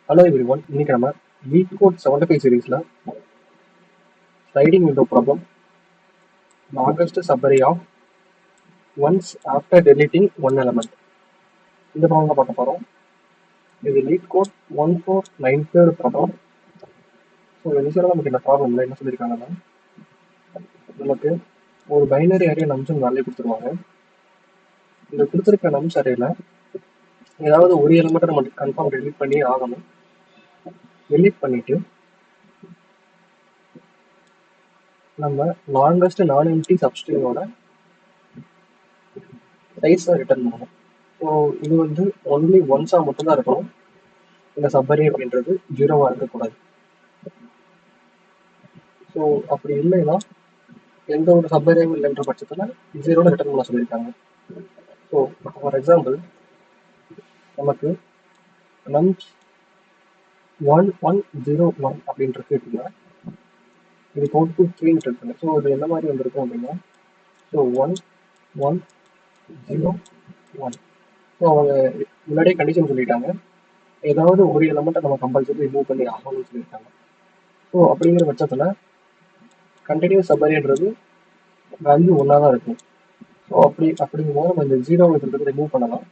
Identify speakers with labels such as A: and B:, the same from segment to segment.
A: Hello everyone, இன்னைக்கு நம்ம LeetCode 75 சீரீஸ்ல sliding window problem longest subarray of ones after deleting one element இந்த problem தான் பார்க்க போகிறோம். இது LeetCode 1493 ப்ராப்ளம். ஸோ இனிஷியலாக நமக்கு இந்த ப்ராப்ளம்ல என்ன சொல்லியிருக்காங்கன்னா, நமக்கு ஒரு பைனரி அரே நம்ஸ் வேல்யூ கொடுத்துருவாங்க. இந்த கொடுத்துருக்க நம்ஸ் அரேல ஏதாவது ஒரு எலமெண்ட்டை நம்ம கன்ஃபார்ம் டெலிட் பண்ணி ஆகணும். டெலிட் பண்ணிட்டு நம்ம லாங்கஸ்ட் நான் எம்டி சப்ஸ்ட்ரிங்கோட சைஸை ரிட்டர்ன் பண்ணணும். ஸோ இது வந்து ஒன்லி ஒன்ஸாக மட்டும்தான் இருக்கணும். இந்த சப்பரி அப்படின்றது ஜீரோவாக இருக்கக்கூடாது. ஸோ அப்படி இல்லைன்னா எந்த ஒரு சப்பரியும் இல்லைன்ற பட்சத்தில் ஜீரோன்னு ரிட்டர்ன் பண்ண சொல்லியிருக்காங்க. ஸோ ஃபார் எக்ஸாம்பிள் நமக்கு நம்ஸ் 1101 அப்படின்றது இருக்குன்னா இது அவுட்புட் 3 இருக்குங்க. ஸோ இது என்ன மாதிரி வந்திருக்கும் அப்படின்னா, ஸோ 1101. ஸோ அவங்க முன்னாடியே கண்டிஷன் சொல்லிட்டாங்க, ஏதாவது ஒரு எலமெண்ட்டை நம்ம கம்பல்சரி ரிமூவ் பண்ணி ஆகணும்னு சொல்லியிருக்காங்க. ஸோ அப்படிங்கிற பட்சத்தில் கண்டினியூஸ் சப்பரின்றது வேல்யூ ஒன்றா தான் இருக்கும். ஸோ அப்படிங்கும்போது நம்ம இந்த ஜீரோவை இருக்கிறது ரிமூவ் பண்ணலாம்.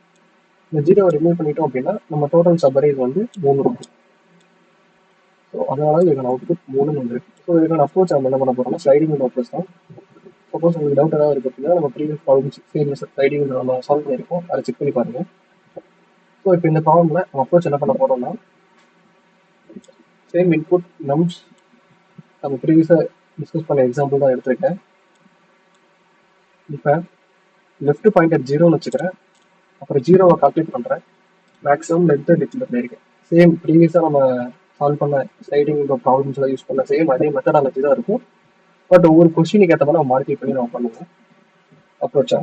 A: இந்த ஜீரோவை ரிமூவ் பண்ணிட்டோம் அப்படின்னா நம்ம டோட்டல் சப்பரிஸ் வந்து 3 இருக்கும். ஸோ அதனால இதுக்கான அவுட்புட் 3 வந்துருக்கு. ஸோ இதுக்கான அப்ரோச் நம்ம என்ன பண்ண போகிறோம்னா, ஸ்லைடிங் விண்டோ அப்ரோச் தான். சப்போஸ் உங்களுக்கு டவுட் ஏதாவது இருக்கு அப்படின்னா நம்ம ப்ரீவியஸ் ப்ராப்ளம்ஸ் ஸ்லைடிங் விண்டோ நம்ம சால்வ் பண்ணியிருக்கோம், அதை செக் பண்ணி பாருங்க. ஸோ இப்போ இந்த ப்ராப்ளம்ல நம்ம அப்ரோச் என்ன பண்ண போறோம்னா, சேம் இன்புட் நம்ஸ் நம்ம ப்ரீவியஸாக டிஸ்கஸ் பண்ண எக்ஸாம்பிள் தான் எடுத்திருக்கேன். இப்போ லெஃப்ட் பாயிண்டர் 0ன்னு வச்சுக்கிறேன், அப்புறம் ஜீரோவை கால்குலேட் பண்ணுறேன், மேக்ஸிமம் லென்த்தை டிக்ளேர் பண்ணியிருக்கேன். சேம் ப்ரீவியஸாக நம்ம சால்வ் பண்ண ஸ்லைடிங் விண்டோ ப்ராப்ளம்ஸ்லாம் யூஸ் பண்ண சேம் அதே மெத்தடாலஜி தான் இருக்கும். பட் ஒவ்வொரு கொஸ்டினுக்கு ஏற்ற மாதிரி நம்ம மாடிஃபை பண்ணி நம்ம பண்ணுவோம் அப்ரோச்சா.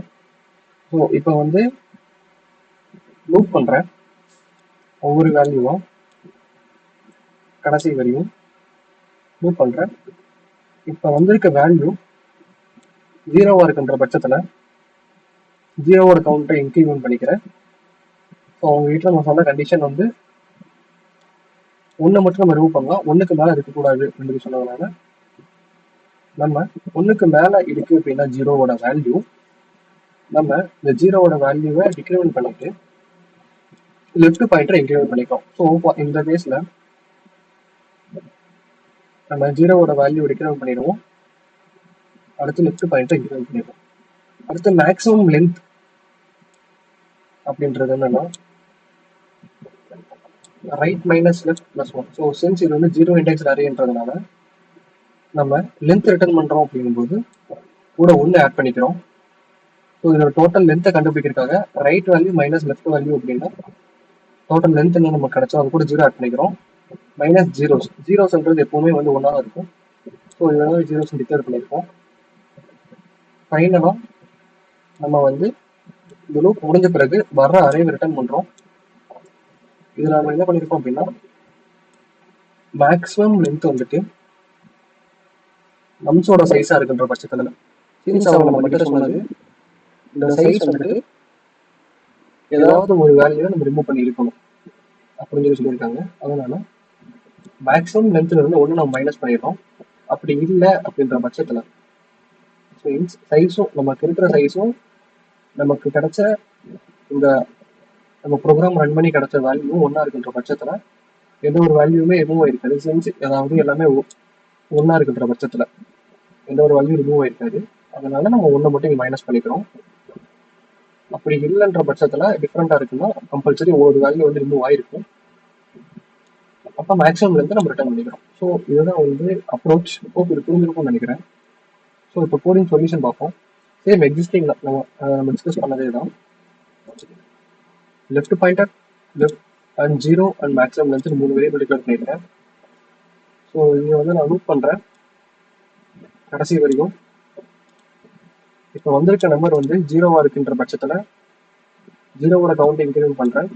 A: ஸோ இப்போ வந்து லூப் பண்ணுறேன், ஒவ்வொரு வேல்யூவும் கடைசி வரையும் லூப் பண்ணுறேன். இப்போ வந்திருக்க வேல்யூ ஜீரோவாக இருக்குன்ற பட்சத்தில் ஜீரோவோட கவுண்டரை இன்க்ரிமெண்ட் பண்ணிக்கிறேன். ஸோ அவங்க வீட்டில் நம்ம சொன்ன கண்டிஷன் வந்து ஒன்று மட்டும் நம்ம ரிமூவ் பண்ணலாம், ஒன்றுக்கு மேலே இருக்கக்கூடாது அப்படின்னு சொன்னதுனால நம்ம ஒன்றுக்கு மேலே இருக்கு அப்படின்னா ஜீரோவோட வேல்யூ, நம்ம இந்த ஜீரோவோட வேல்யூவை டிக்ரிமெண்ட் பண்ணிட்டு லெஃப்ட் பாயிண்டரை இன்க்ரிமெண்ட் பண்ணிக்கிறோம். ஸோ இந்த கேஸில் நம்ம ஜீரோவோட வேல்யூ டிக்ரிமெண்ட் பண்ணிடுவோம், அடுத்து லெஃப்ட் பாயிண்டரை இன்க்ரிமெண்ட் பண்ணிடுவோம். அடுத்து மேக்ஸிமம் லென்த் அப்படின்றது என்னன்னா right minus left plus 1. So since இது வந்து ஜீரோ இண்டெக்ஸ் அரேன்றதுனால நம்ம லென்த் ரிட்டர்ன் பண்ணுறோம் அப்படிங்கும்போது கூட 1 ஆட் பண்ணிக்கிறோம். ஸோ இதோட டோட்டல் லென்த்தை கண்டுபிடிக்கிறதுக்காக right value minus left value அப்படின்னா டோட்டல் லென்த் என்ன நமக்கு கிடைச்சோ அது கூட 0 ஆட் பண்ணிக்கிறோம். மைனஸ் ஜீரோஸ்ன்றது எப்பவுமே வந்து 1 தான் இருக்கும். ஸோ இதெல்லாம் ஜீரோஸ் டிக்ளேர் பண்ணியிருக்கோம். ஃபைனலாக நம்ம வந்து இந்த லூப் முடிஞ்ச பிறகு வர்ற அரேவை ரிட்டர்ன் பண்ணுறோம். இதில் நம்ம என்ன பண்ணியிருக்கோம் அப்படின்னா, மேக்ஸிமம் லென்த் வந்துட்டு நம்ஸோட சைஸாக இருக்குன்ற பட்சத்தில் சீன்ஸ் அவங்க நம்ம கிட்ட சொன்னது இந்த சைஸ் வந்துட்டு ஏதாவது ஒரு வேல்யூவை நம்ம ரிமூவ் பண்ணி இருக்கணும் அப்படின்னு சொல்லி சொல்லியிருக்காங்க. அதனால மேக்ஸிமம் லென்த்ல இருந்து 1 நம்ம மைனஸ் பண்ணிடுறோம். அப்படி இல்லை அப்படின்ற பட்சத்தில் சைஸும் நமக்கு இருக்கிற சைஸும் நமக்கு கிடைச்ச இந்த நம்ம ப்ரோக்ராம் ரன் பண்ணி கிடைச்ச வேல்யூ ஒன்றா இருக்குன்ற பட்சத்தில் எந்த ஒரு வேல்யூமே ரிமூவ் ஆயிருக்காது. சென்ஸ் அதாவது எல்லாமே ஒன்றா இருக்குன்ற பட்சத்தில் எந்த ஒரு வேல்யூ ரிமூவ் ஆயிருக்காது. அதனால நம்ம 1 மட்டும் இங்கே மைனஸ் பண்ணிக்கிறோம். அப்படி இல்லைன்ற பட்சத்தில் டிஃப்ரெண்டாக இருக்குன்னா கம்பல்சரி ஒரு வேல்யூ வந்து ரிமூவ் ஆயிருக்கும். அப்போ மேக்ஸிமம் லென்த் நம்ம ரிட்டர்ன் பண்ணிக்கிறோம். ஸோ இதுதான் வந்து அப்ரோச். இது புரிஞ்சிருக்கும்னு நினைக்கிறேன். ஸோ இப்போ கோடிங் சொல்யூஷன் பார்ப்போம். சேம் எக்ஸிஸ்டிங் நம்ம டிஸ்கஸ் பண்ணதே தான். Left pointer, left and zero and maximum length 3 variable declare பண்ணியிருக்கேன். ஸோ இங்கே வந்து நான் லூப் பண்ணுறேன் கடைசி வரைக்கும். இப்போ வந்திருக்க நம்பர் வந்து ஜீரோவாக இருக்குன்ற பட்சத்தில் ஜீரோவோட கவுண்ட் இன்க்ரிமெண்ட் பண்ணுறேன்.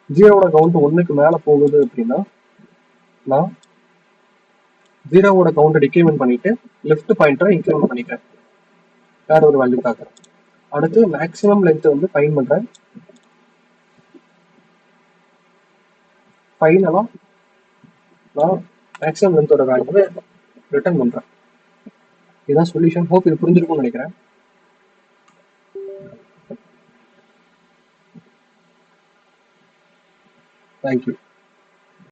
A: ஜீரோவோட கவுண்ட் 1க்கு மேலே போகுது அப்படின்னா நான் ஜீரோவோட கவுண்டை டிக்ரிமெண்ட் பண்ணிட்டு லெஃப்ட் பாயிண்டரை இன்க்ரிமெண்ட் பண்ணிக்கிறேன் வேற ஒரு வேல்யூக்காக. அடுத்து மேக்ஸிமம் லென்த் வந்து ஃபைண்ட் பண்ணுறேன். ஃபைனலாக நான் மேக்ஸிமம் லென்த்தோட வேல்யூவை ரிட்டர்ன் பண்ணுறேன். இதுதான் சொல்யூஷன். ஹோப் இது புரிஞ்சிருக்கும்னு நினைக்கிறேன். தேங்க்யூ.